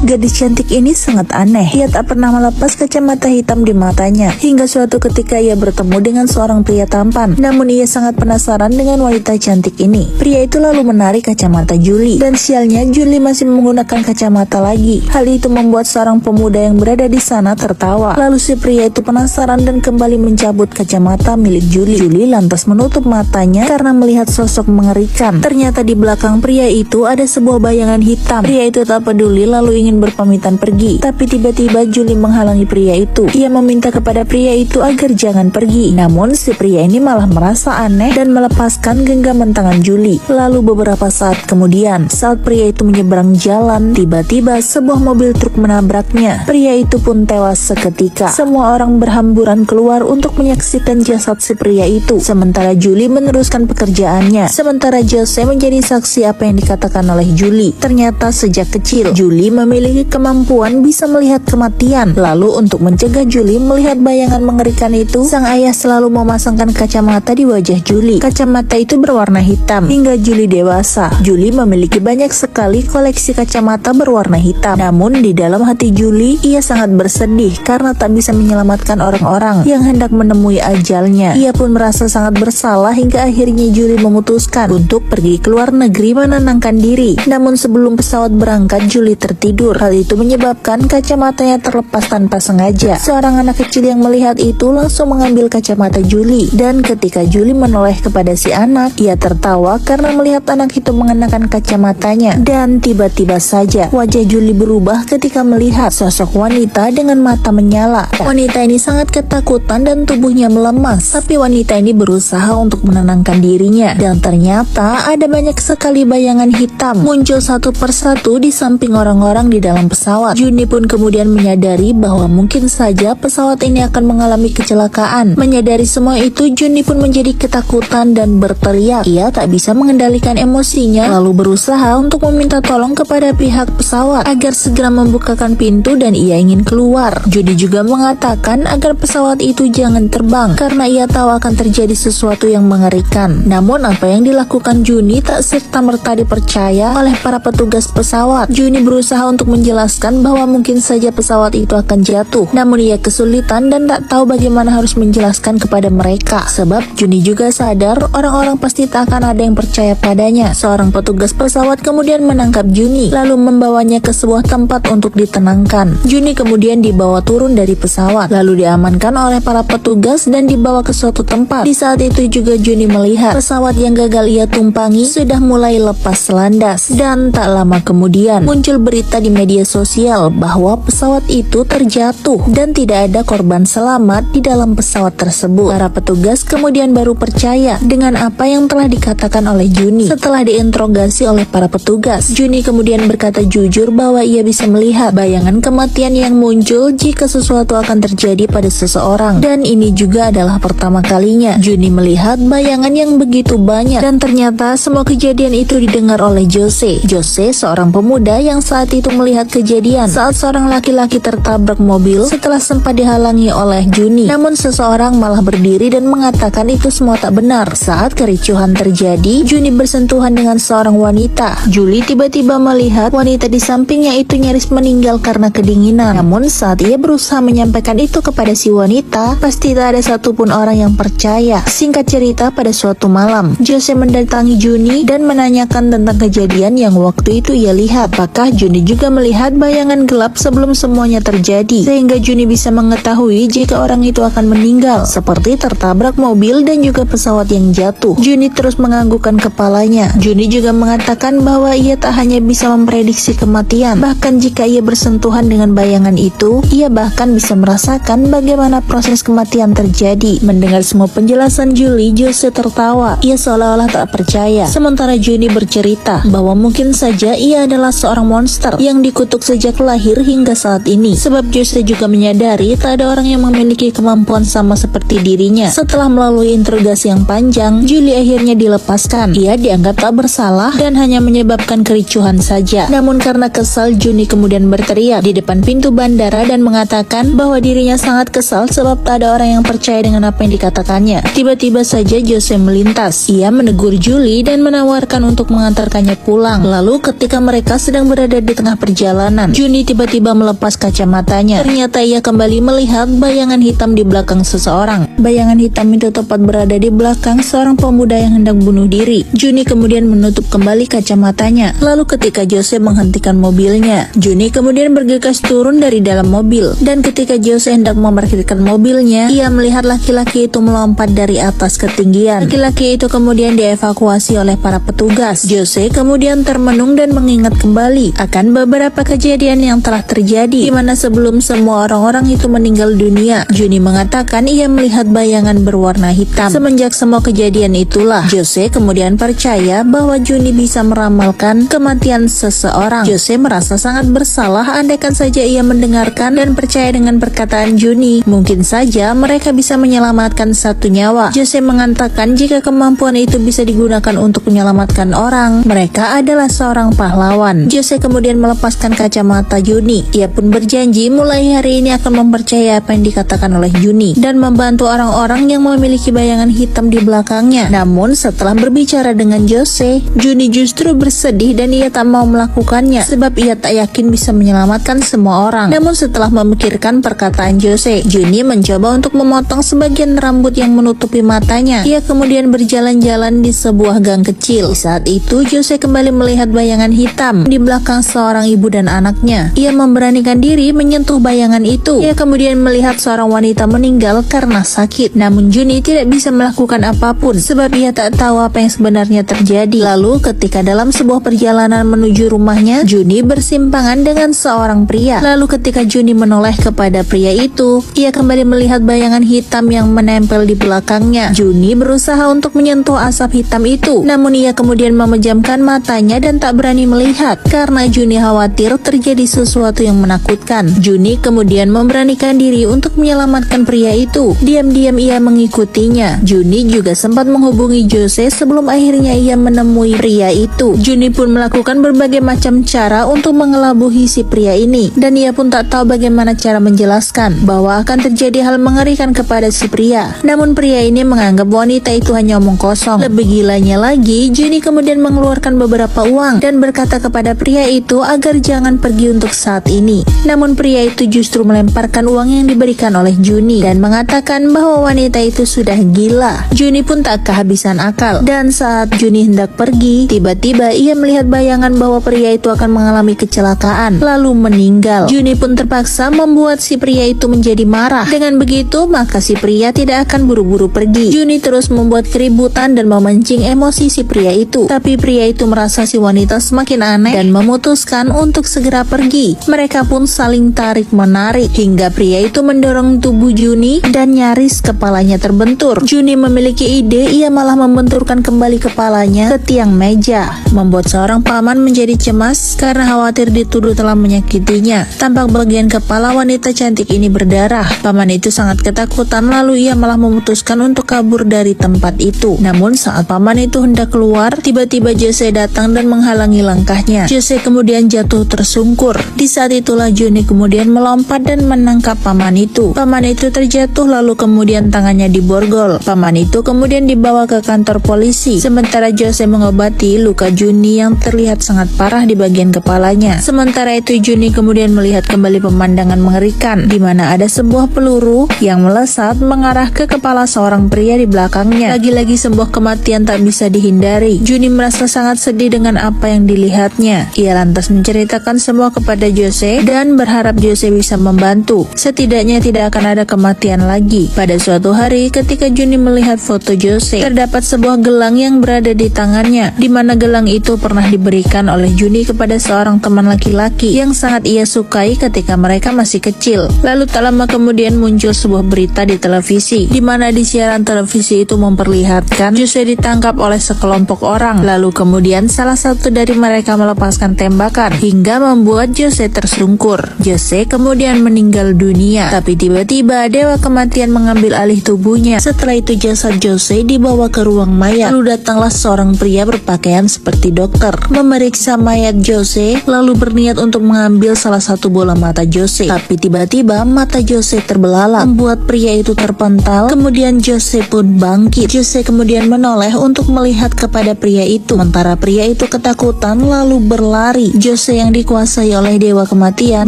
Gadis cantik ini sangat aneh. Ia tak pernah melepas kacamata hitam di matanya. Hingga suatu ketika ia bertemu dengan seorang pria tampan. Namun ia sangat penasaran dengan wanita cantik ini. Pria itu lalu menarik kacamata Julie. Dan sialnya Julie masih menggunakan kacamata lagi. Hal itu membuat seorang pemuda yang berada di sana tertawa. Lalu si pria itu penasaran dan kembali mencabut kacamata milik Julie. Julie lantas menutup matanya karena melihat sosok mengerikan. Ternyata di belakang pria itu ada sebuah bayangan hitam. Pria itu tak peduli lalu ingin berpamitan pergi. Tapi tiba-tiba Julie menghalangi pria itu. Ia meminta kepada pria itu agar jangan pergi. Namun si pria ini malah merasa aneh dan melepaskan genggaman tangan Julie. Lalu beberapa saat kemudian, saat pria itu menyeberang jalan, tiba-tiba sebuah mobil truk menabraknya. Pria itu pun tewas seketika. Semua orang berhamburan keluar untuk menyaksikan jasad si pria itu. Sementara Julie meneruskan pekerjaannya. Sementara Jose menjadi saksi apa yang dikatakan oleh Julie. Ternyata sejak kecil, Julie memiliki kemampuan bisa melihat kematian. Lalu untuk mencegah Julie melihat bayangan mengerikan itu, sang ayah selalu memasangkan kacamata di wajah Julie. Kacamata itu berwarna hitam. Hingga Julie dewasa, Julie memiliki banyak sekali koleksi kacamata berwarna hitam. Namun di dalam hati Julie, ia sangat bersedih karena tak bisa menyelamatkan orang-orang yang hendak menemui ajalnya. Ia pun merasa sangat bersalah hingga akhirnya Julie memutuskan untuk pergi ke luar negeri menenangkan diri. Namun sebelum pesawat berangkat, Julie tertidur. Hal itu menyebabkan kacamatanya terlepas tanpa sengaja. Seorang anak kecil yang melihat itu langsung mengambil kacamata Julie. Dan ketika Julie menoleh kepada si anak, ia tertawa karena melihat anak itu mengenakan kacamatanya. Dan tiba-tiba saja wajah Julie berubah ketika melihat sosok wanita dengan mata menyala. Wanita ini sangat ketakutan dan tubuhnya melemas. Tapi wanita ini berusaha untuk menenangkan dirinya. Dan ternyata ada banyak sekali bayangan hitam muncul satu persatu di samping orang-orang di dalam pesawat. Junie pun kemudian menyadari bahwa mungkin saja pesawat ini akan mengalami kecelakaan. Menyadari semua itu, Junie pun menjadi ketakutan dan berteriak. Ia tak bisa mengendalikan emosinya, lalu berusaha untuk meminta tolong kepada pihak pesawat agar segera membukakan pintu dan ia ingin keluar. Junie juga mengatakan agar pesawat itu jangan terbang karena ia tahu akan terjadi sesuatu yang mengerikan. Namun apa yang dilakukan Junie tak serta-merta dipercaya oleh para petugas pesawat. Junie berusaha untuk menjelaskan bahwa mungkin saja pesawat itu akan jatuh. Namun ia kesulitan dan tak tahu bagaimana harus menjelaskan kepada mereka. Sebab Junie juga sadar orang-orang pasti tak akan ada yang percaya padanya. Seorang petugas pesawat kemudian menangkap Junie lalu membawanya ke sebuah tempat untuk ditenangkan. Junie kemudian dibawa turun dari pesawat lalu diamankan oleh para petugas dan dibawa ke suatu tempat. Di saat itu juga Junie melihat pesawat yang gagal ia tumpangi sudah mulai lepas landas. Dan tak lama kemudian muncul berita di media sosial bahwa pesawat itu terjatuh dan tidak ada korban selamat di dalam pesawat tersebut. Para petugas kemudian baru percaya dengan apa yang telah dikatakan oleh Junie. Setelah diinterogasi oleh para petugas, Junie kemudian berkata jujur bahwa ia bisa melihat bayangan kematian yang muncul jika sesuatu akan terjadi pada seseorang. Dan ini juga adalah pertama kalinya Junie melihat bayangan yang begitu banyak. Dan ternyata semua kejadian itu didengar oleh Jose. Jose seorang pemuda yang saat itu melihat kejadian saat seorang laki-laki tertabrak mobil setelah sempat dihalangi oleh Junie. Namun seseorang malah berdiri dan mengatakan itu semua tak benar. Saat kericuhan terjadi, Junie bersentuhan dengan seorang wanita. Julie tiba-tiba melihat wanita di sampingnya itu nyaris meninggal karena kedinginan. Namun saat ia berusaha menyampaikan itu kepada si wanita, pasti tak ada satupun orang yang percaya. Singkat cerita, pada suatu malam, Jose mendatangi Junie dan menanyakan tentang kejadian yang waktu itu ia lihat. Apakah Junie juga melihat bayangan gelap sebelum semuanya terjadi, sehingga Junie bisa mengetahui jika orang itu akan meninggal, seperti tertabrak mobil dan juga pesawat yang jatuh. Junie terus menganggukkan kepalanya. Junie juga mengatakan bahwa ia tak hanya bisa memprediksi kematian, bahkan jika ia bersentuhan dengan bayangan itu, ia bahkan bisa merasakan bagaimana proses kematian terjadi. Mendengar semua penjelasan Julie, Jose tertawa. Ia seolah-olah tak percaya. Sementara Junie bercerita bahwa mungkin saja ia adalah seorang monster yang dikutuk sejak lahir hingga saat ini. Sebab Jose juga menyadari tak ada orang yang memiliki kemampuan sama seperti dirinya. Setelah melalui interogasi yang panjang, Julie akhirnya dilepaskan. Ia dianggap tak bersalah dan hanya menyebabkan kericuhan saja. Namun karena kesal, Junie kemudian berteriak di depan pintu bandara dan mengatakan bahwa dirinya sangat kesal sebab tak ada orang yang percaya dengan apa yang dikatakannya. Tiba-tiba saja Jose melintas. Ia menegur Julie dan menawarkan untuk mengantarkannya pulang. Lalu ketika mereka sedang berada di tengah perjalanan, jalanan. Juni tiba-tiba melepas kacamatanya. Ternyata ia kembali melihat bayangan hitam di belakang seseorang. Bayangan hitam itu tepat berada di belakang seorang pemuda yang hendak bunuh diri. Juni kemudian menutup kembali kacamatanya. Lalu ketika Jose menghentikan mobilnya, Juni kemudian bergegas turun dari dalam mobil. Dan ketika Jose hendak memarkirkan mobilnya, ia melihat laki-laki itu melompat dari atas ketinggian. Laki-laki itu kemudian dievakuasi oleh para petugas. Jose kemudian termenung dan mengingat kembali akan beberapa kejadian yang telah terjadi, di mana sebelum semua orang-orang itu meninggal dunia, Juni mengatakan ia melihat bayangan berwarna hitam. Semenjak semua kejadian itulah, Jose kemudian percaya bahwa Juni bisa meramalkan kematian seseorang. Jose merasa sangat bersalah andaikan saja ia mendengarkan dan percaya dengan perkataan Juni. Mungkin saja mereka bisa menyelamatkan satu nyawa. Jose mengatakan jika kemampuan itu bisa digunakan untuk menyelamatkan orang, mereka adalah seorang pahlawan. Jose kemudian melepaskan kacamata Juni. Ia pun berjanji mulai hari ini akan mempercayai apa yang dikatakan oleh Juni dan membantu orang-orang yang memiliki bayangan hitam di belakangnya. Namun setelah berbicara dengan Jose, Juni justru bersedih dan ia tak mau melakukannya sebab ia tak yakin bisa menyelamatkan semua orang. Namun setelah memikirkan perkataan Jose, Juni mencoba untuk memotong sebagian rambut yang menutupi matanya. Ia kemudian berjalan-jalan di sebuah gang kecil. Saat itu Jose kembali melihat bayangan hitam di belakang seorang ibu dan anaknya. Ia memberanikan diri menyentuh bayangan itu. Ia kemudian melihat seorang wanita meninggal karena sakit. Namun Juni tidak bisa melakukan apapun sebab ia tak tahu apa yang sebenarnya terjadi. Lalu ketika dalam sebuah perjalanan menuju rumahnya, Juni bersimpangan dengan seorang pria. Lalu ketika Juni menoleh kepada pria itu, ia kembali melihat bayangan hitam yang menempel di belakangnya. Juni berusaha untuk menyentuh asap hitam itu, namun ia kemudian memejamkan matanya dan tak berani melihat karena Juni khawatir terjadi sesuatu yang menakutkan. Juni kemudian memberanikan diri untuk menyelamatkan pria itu. Diam-diam ia mengikutinya. Juni juga sempat menghubungi Jose sebelum akhirnya ia menemui pria itu. Juni pun melakukan berbagai macam cara untuk mengelabuhi si pria ini, dan ia pun tak tahu bagaimana cara menjelaskan bahwa akan terjadi hal mengerikan kepada si pria. Namun pria ini menganggap wanita itu hanya omong kosong. Lebih gilanya lagi, Juni kemudian mengeluarkan beberapa uang dan berkata kepada pria itu agar jangan pergi untuk saat ini. Namun pria itu justru melemparkan uang yang diberikan oleh Juni dan mengatakan bahwa wanita itu sudah gila. Juni pun tak kehabisan akal, dan saat Juni hendak pergi, tiba-tiba ia melihat bayangan bahwa pria itu akan mengalami kecelakaan lalu meninggal. Juni pun terpaksa membuat si pria itu menjadi marah. Dengan begitu, maka si pria tidak akan buru-buru pergi. Juni terus membuat keributan dan memancing emosi si pria itu. Tapi pria itu merasa si wanita semakin aneh dan memutuskan untuk segera pergi. Mereka pun saling tarik-menarik hingga pria itu mendorong tubuh Juni dan nyaris kepalanya terbentur. Juni memiliki ide, ia malah membenturkan kembali kepalanya ke tiang meja, membuat seorang paman menjadi cemas karena khawatir dituduh telah menyakitinya. Tampak bagian kepala wanita cantik ini berdarah. Paman itu sangat ketakutan, lalu ia malah memutuskan untuk kabur dari tempat itu. Namun saat paman itu hendak keluar, tiba-tiba Jose datang dan menghalangi langkahnya. Jose kemudian jatuh tersungkur. Di saat itulah Juni kemudian melompat dan menangkap paman itu. Paman itu terjatuh lalu kemudian tangannya diborgol. Paman itu kemudian dibawa ke kantor polisi. Sementara Jose mengobati luka Juni yang terlihat sangat parah di bagian kepalanya. Sementara itu Juni kemudian melihat kembali pemandangan mengerikan di mana ada sebuah peluru yang melesat mengarah ke kepala seorang pria di belakangnya. Lagi-lagi sebuah kematian tak bisa dihindari. Juni merasa sangat sedih dengan apa yang dilihatnya. Ia lantas menceritakan semua kepada Jose dan berharap Jose bisa membantu. Setidaknya tidak akan ada kematian lagi. Pada suatu hari ketika Juni melihat foto Jose, terdapat sebuah gelang yang berada di tangannya, di mana gelang itu pernah diberikan oleh Juni kepada seorang teman laki-laki yang sangat ia sukai ketika mereka masih kecil. Lalu tak lama kemudian muncul sebuah berita di televisi, di mana di siaran televisi itu memperlihatkan Jose ditangkap oleh sekelompok orang. Lalu kemudian salah satu dari mereka melepaskan tembakan hingga membuat Jose tersungkur. Jose kemudian meninggal dunia, tapi tiba-tiba dewa kematian mengambil alih tubuhnya. Setelah itu jasad Jose dibawa ke ruang mayat. Lalu datanglah seorang pria berpakaian seperti dokter, memeriksa mayat Jose lalu berniat untuk mengambil salah satu bola mata Jose. Tapi tiba-tiba mata Jose terbelalak, membuat pria itu terpental. Kemudian Jose pun bangkit. Jose kemudian menoleh untuk melihat kepada pria itu. Sementara pria itu ketakutan lalu berlari. Jose Jose yang dikuasai oleh dewa kematian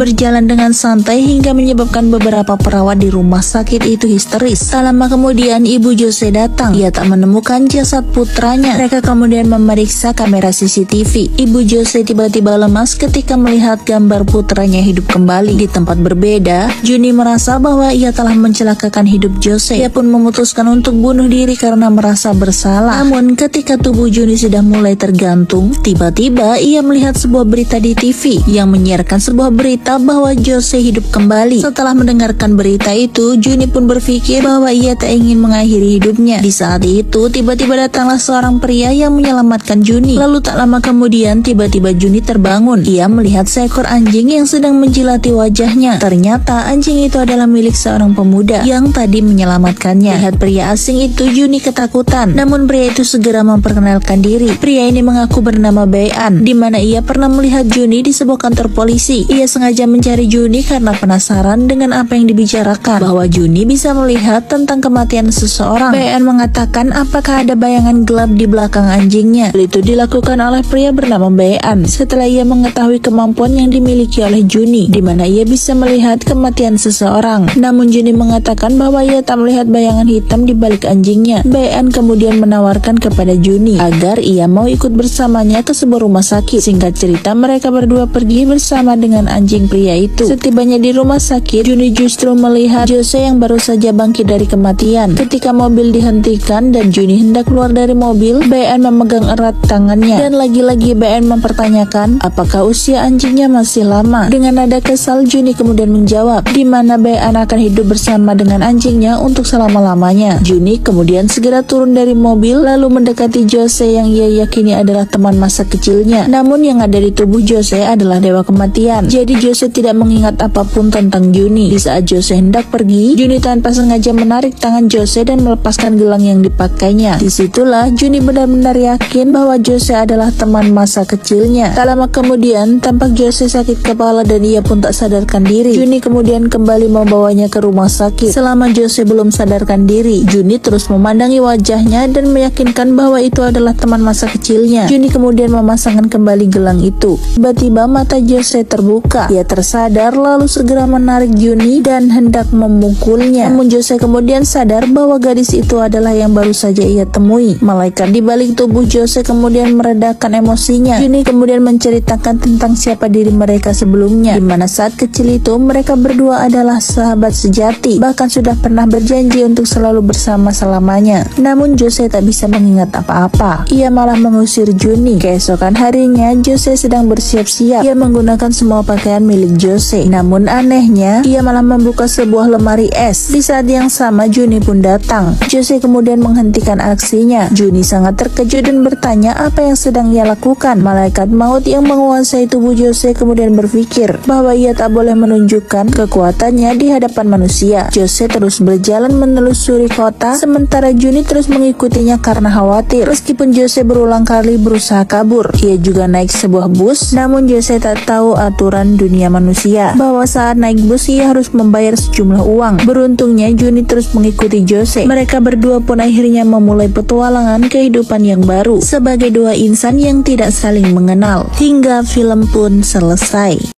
berjalan dengan santai hingga menyebabkan beberapa perawat di rumah sakit itu histeris. Tak lama kemudian ibu Jose datang. Ia tak menemukan jasad putranya. Mereka kemudian memeriksa kamera CCTV. Ibu Jose tiba-tiba lemas ketika melihat gambar putranya hidup kembali. Di tempat berbeda, Juni merasa bahwa ia telah mencelakakan hidup Jose. Ia pun memutuskan untuk bunuh diri karena merasa bersalah. Namun ketika tubuh Juni sudah mulai tergantung, tiba-tiba ia melihat sebuah berita di TV yang menyiarkan sebuah berita bahwa Jose hidup kembali. Setelah mendengarkan berita itu, Juni pun berpikir bahwa ia tak ingin mengakhiri hidupnya. Di saat itu, tiba-tiba datanglah seorang pria yang menyelamatkan Juni. Lalu tak lama kemudian, tiba-tiba Juni terbangun. Ia melihat seekor anjing yang sedang menjilati wajahnya. Ternyata anjing itu adalah milik seorang pemuda yang tadi menyelamatkannya. Lihat pria asing itu, Juni ketakutan. Namun pria itu segera memperkenalkan diri. Pria ini mengaku bernama Bayan, di mana ia pernah melihat Juni di sebuah kantor polisi. Ia sengaja mencari Juni karena penasaran dengan apa yang dibicarakan, bahwa Juni bisa melihat tentang kematian seseorang. Bayan mengatakan apakah ada bayangan gelap di belakang anjingnya. Hal itu dilakukan oleh pria bernama Bayan setelah ia mengetahui kemampuan yang dimiliki oleh Juni, di mana ia bisa melihat kematian seseorang. Namun Juni mengatakan bahwa ia tak melihat bayangan hitam di balik anjingnya. Bayan kemudian menawarkan kepada Juni agar ia mau ikut bersamanya ke sebuah rumah sakit. Singkat cerita, mereka berdua pergi bersama dengan anjing pria itu. Setibanya di rumah sakit, Juni justru melihat Jose yang baru saja bangkit dari kematian. Ketika mobil dihentikan dan Juni hendak keluar dari mobil, Bayan memegang erat tangannya. Dan lagi-lagi Bayan mempertanyakan apakah usia anjingnya masih lama. Dengan nada kesal, Juni kemudian menjawab di mana Bayan akan hidup bersama dengan anjingnya untuk selama-lamanya. Juni kemudian segera turun dari mobil lalu mendekati Jose yang ia yakini adalah teman masa kecilnya. Namun yang ada di tubuh Jose adalah dewa kematian. Jadi Jose tidak mengingat apapun tentang Juni. Di saat Jose hendak pergi, Juni tanpa sengaja menarik tangan Jose dan melepaskan gelang yang dipakainya. Disitulah Juni benar-benar yakin bahwa Jose adalah teman masa kecilnya. Tak lama kemudian, tampak Jose sakit kepala dan ia pun tak sadarkan diri. Juni kemudian kembali membawanya ke rumah sakit. Selama Jose belum sadarkan diri, Juni terus memandangi wajahnya dan meyakinkan bahwa itu adalah teman masa kecilnya. Juni kemudian memasangkan kembali gelang itu. Tiba-tiba mata Jose terbuka. Ia tersadar lalu segera menarik Juni dan hendak memukulnya. Namun Jose kemudian sadar bahwa gadis itu adalah yang baru saja ia temui. Malaikat di balik tubuh Jose kemudian meredakan emosinya. Juni kemudian menceritakan tentang siapa diri mereka sebelumnya, di mana saat kecil itu mereka berdua adalah sahabat sejati, bahkan sudah pernah berjanji untuk selalu bersama selamanya. Namun Jose tak bisa mengingat apa-apa. Ia malah mengusir Juni. Keesokan harinya Jose sedang bersiap-siap. Ia menggunakan semua pakaian milik Jose. Namun anehnya, ia malah membuka sebuah lemari es. Di saat yang sama Juni pun datang. Jose kemudian menghentikan aksinya. Juni sangat terkejut dan bertanya apa yang sedang ia lakukan. Malaikat maut yang menguasai tubuh Jose kemudian berpikir bahwa ia tak boleh menunjukkan kekuatannya di hadapan manusia. Jose terus berjalan menelusuri kota, sementara Juni terus mengikutinya karena khawatir. Meskipun Jose berulang kali berusaha kabur, ia juga naik sebuah bus. Namun Jose tak tahu aturan dunia manusia, bahwa saat naik bus ia harus membayar sejumlah uang. Beruntungnya Juni terus mengikuti Jose. Mereka berdua pun akhirnya memulai petualangan kehidupan yang baru sebagai dua insan yang tidak saling mengenal. Hingga film pun selesai.